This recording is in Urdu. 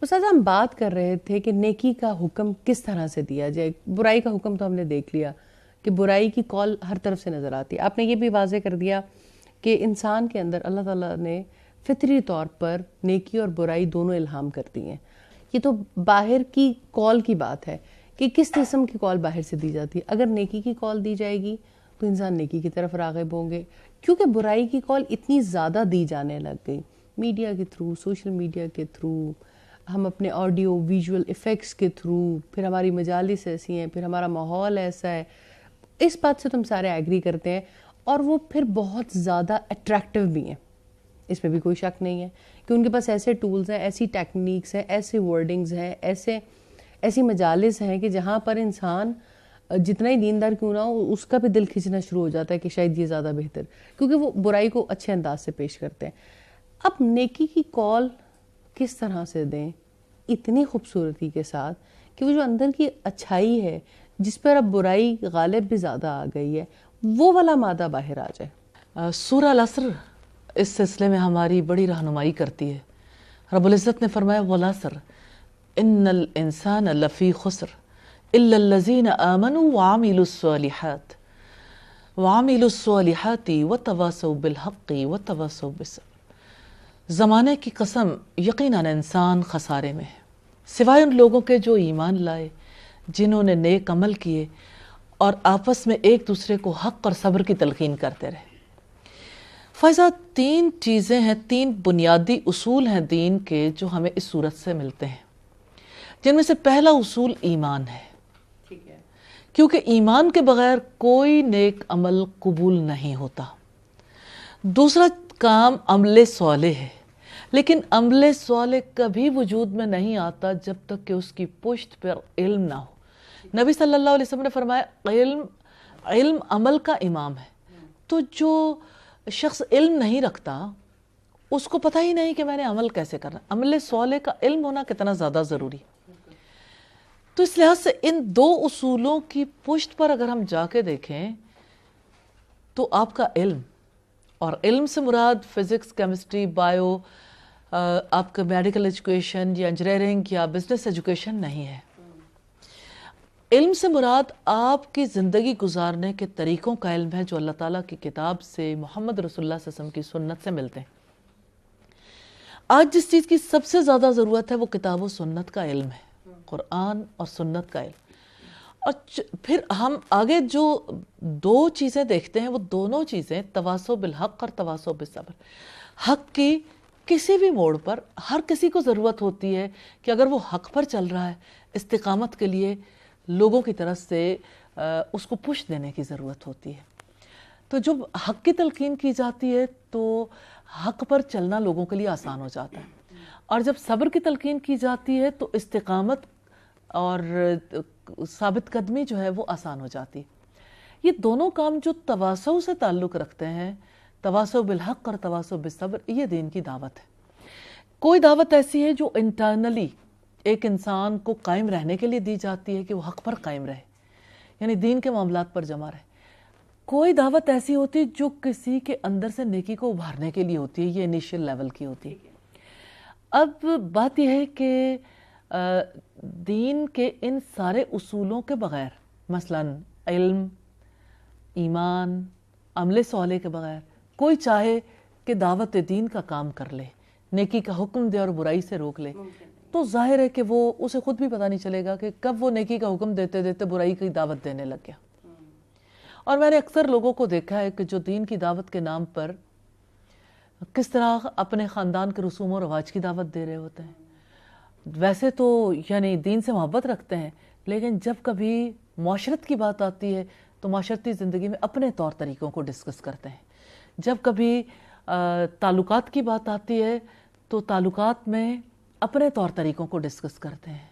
استاد ہم بات کر رہے تھے کہ نیکی کا حکم کس طرح سے دیا جائے. برائی کا حکم تو ہم نے دیکھ لیا کہ برائی کی کال ہر طرف سے نظر آتی ہے. آپ نے یہ بھی واضح کر دیا کہ انسان کے اندر اللہ تعالیٰ نے فطری طور پر نیکی اور برائی دونوں الہام کر دی ہیں. یہ تو باہر کی کال کی بات ہے کہ کس قسم کی کال باہر سے دی جاتی ہے. اگر نیکی کی کال دی جائے گی تو انسان نیکی کی طرف راغب ہوں گے، کیونکہ برائی کی کال اتنی زیادہ دی جانے لگ گئی میڈیا کے تھرو، سوشل میڈیا کے تھرو، ہم اپنے آڈیو ویژول ایفیکٹس کے تھرو، پھر ہماری مجالس ایسی ہیں، پھر ہمارا ماحول ایسا ہے. اس بات سے تم سارے ایگری کرتے ہیں اور وہ پھر بہت زیادہ اٹریکٹیو بھی ہیں. اس میں بھی کوئی شک نہیں ہے کہ ان کے پاس ایسے ٹولز ہیں، ایسی ٹیکنیکس ہیں، ایسے ورڈنگز ہیں، ایسی مجالس ہیں کہ جہاں پر انسان جتنا ہی دیندار کیوں نہ ہو اس کا بھی دل کھینچنا شروع ہو جاتا ہے کہ شاید یہ زیادہ بہتر، کیونکہ وہ برائی کو اچھے انداز سے پیش کرتے ہیں. اب نیکی کی کال کس طرح سے دیں اتنی خوبصورتی کے ساتھ کہ وہ جو اندر کی اچھائی ہے جس پر اب برائی غالب بھی زیادہ آ گئی ہے وہ والا مادہ باہر آ جائے. سورہ العصر اس سلسلے میں ہماری بڑی رہنمائی کرتی ہے. رب العزت نے فرمایا وَالْعَصْرِ إِنَّ الْإِنسَانَ لَفِي خُسْرٍ إِلَّا الَّذِينَ آمَنُوا وَعَمِلُوا الصَّالِحَاتِ وَتَوَاصَوْا بِالْحَقِّ وَتَوَاصَوْا بِالصَّبْرِ. زمانے کی قسم یقیناً انسان خسارے میں ہے سوائے ان لوگوں کے جو ایمان لائے، جنہوں نے نیک عمل کیے اور آپس میں ایک دوسرے کو حق اور صبر کی تلقین کرتے رہے. فائزہ، تین چیزیں ہیں، تین بنیادی اصول ہیں دین کے جو ہمیں اس صورت سے ملتے ہیں، جن میں سے پہلا اصول ایمان ہے. کیونکہ ایمان کے بغیر کوئی نیک عمل قبول نہیں ہوتا. دوسرا کام عمل صالح ہے، لیکن عمل صالح کبھی وجود میں نہیں آتا جب تک کہ اس کی پشت پر علم نہ ہو. نبی صلی اللہ علیہ وسلم نے فرمایا علم عمل کا امام ہے. تو جو شخص علم نہیں رکھتا اس کو پتہ ہی نہیں کہ میں نے عمل کیسے کرنا. عمل صالح کا علم ہونا کتنا زیادہ ضروری. تو اس لحاظ سے ان دو اصولوں کی پشت پر اگر ہم جا کے دیکھیں تو آپ کا علم، اور علم سے مراد فزکس، کیمسٹری، بائیو، آپ کا میڈیکل ایجوکیشن یا انجینئرنگ یا بزنس ایجوکیشن نہیں ہے. علم سے مراد آپ کی زندگی گزارنے کے طریقوں کا علم ہے جو اللہ تعالیٰ کی کتاب سے، محمد رسول اللہ صلی اللہ علیہ وسلم کی سنت سے ملتے ہیں. آج جس چیز کی سب سے زیادہ ضرورت ہے وہ کتاب و سنت کا علم ہے، قرآن اور سنت کا علم. اور پھر ہم آگے جو دو چیزیں دیکھتے ہیں وہ دونوں چیزیں تواصو بالحق اور تواصو بالصبر. حق کی کسی بھی موڑ پر ہر کسی کو ضرورت ہوتی ہے کہ اگر وہ حق پر چل رہا ہے، استقامت کے لیے لوگوں کی طرف سے اس کو پش دینے کی ضرورت ہوتی ہے. تو جب حق کی تلقین کی جاتی ہے تو حق پر چلنا لوگوں کے لیے آسان ہو جاتا ہے، اور جب صبر کی تلقین کی جاتی ہے تو استقامت اور ثابت قدمی جو ہے وہ آسان ہو جاتی. یہ دونوں کام جو تواصو سے تعلق رکھتے ہیں، تواصو بالحق اور تواصو بالصبر، یہ دین کی دعوت ہے. کوئی دعوت ایسی ہے جو انٹرنلی ایک انسان کو قائم رہنے کے لیے دی جاتی ہے کہ وہ حق پر قائم رہے، یعنی دین کے معاملات پر جمع رہے. کوئی دعوت ایسی ہوتی ہے جو کسی کے اندر سے نیکی کو ابھارنے کے لیے ہوتی ہے، یہ انیشیل لیول کی ہوتی ہے. اب بات یہ ہے کہ دین کے ان سارے اصولوں کے بغیر، مثلا علم، ایمان، عمل صالح کے بغیر کوئی چاہے کہ دعوت دین کا کام کر لے، نیکی کا حکم دے اور برائی سے روک لے، تو ظاہر ہے کہ وہ اسے خود بھی پتہ نہیں چلے گا کہ کب وہ نیکی کا حکم دیتے دیتے برائی کی دعوت دینے لگ گیا. اور میں نے اکثر لوگوں کو دیکھا ہے کہ جو دین کی دعوت کے نام پر کس طرح اپنے خاندان کے رسوم و رواج کی دعوت دے رہے ہوتے ہیں. ویسے تو یعنی دین سے محبت رکھتے ہیں، لیکن جب کبھی معاشرت کی بات آتی ہے تو معاشرتی زندگی میں اپنے طور طریقوں کو ڈسکس کرتے ہیں. جب کبھی تعلقات کی بات آتی ہے تو تعلقات میں اپنے طور طریقوں کو ڈسکس کرتے ہیں.